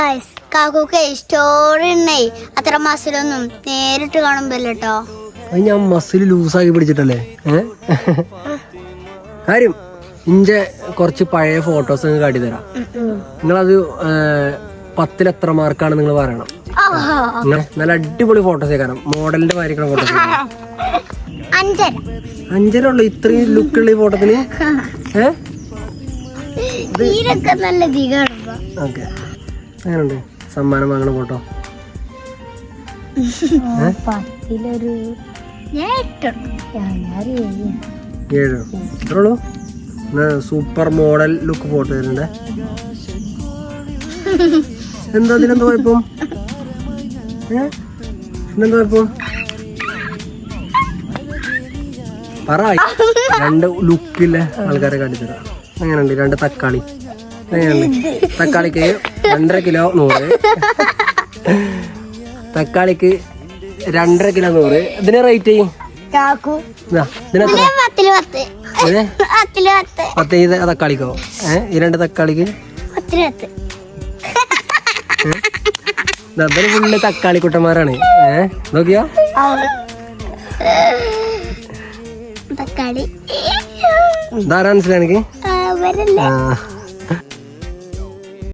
കാക്കൊക്കെ story അത്ര മസിലൊന്നും നേരിട്ട് കാണുമ്പോട്ടോ. അത് ഞാൻ മസിൽ ലൂസാക്കി പിടിച്ചിട്ടല്ലേ. കാര്യം ഇഞ്ചെ കുറച്ച് പഴയ ഫോട്ടോസ് നിങ്ങൾക്ക് കാട്ടി തരാം. നിങ്ങളത് 10-ൽ എത്ര മാർക്കാണ് നിങ്ങൾ പറയണം. നല്ല അടിപൊളി ഫോട്ടോസ് കാരണം മോഡലിന്റെ മാതിരിക്കുള്ള ഫോട്ടോസ്. 5 ഉള്ളു ഇത്രയും ലുക്കുള്ള ഈ ഫോട്ടോത്തിന്. ഓക്കെ, അങ്ങനെയുണ്ട് സമ്മാനം വാങ്ങണ ഫോട്ടോ. 7 ഇത്രയുള്ളൂ. സൂപ്പർ മോഡൽ ലുക്ക് ഫോട്ടോ വരുന്നുണ്ട്. എന്താ ഇതിനെന്താ കുഴപ്പം? ഇതെന്താ കുഴപ്പം? പറ. 2 ലുക്കില്ലേ ആൾക്കാരെ കാട്ടിത്തരാം. അങ്ങനെയുണ്ട് 2 തക്കാളി. അങ്ങനെയുണ്ട് തക്കാളിക്ക് 2.5 കിലോ 100. തക്കാളിക്ക് 2.5 കിലോ 100. ഇതിന് റേറ്റ് ചെയ്യും 10 തക്കാളിക്കോ? ഈ 2 തക്കാളിക്ക് ഫുള്ള് തക്കാളി കുട്ടന്മാരാണ്. നോക്കിയോ തക്കാളി ധാരാ മനസ്സിലാ എനിക്ക്.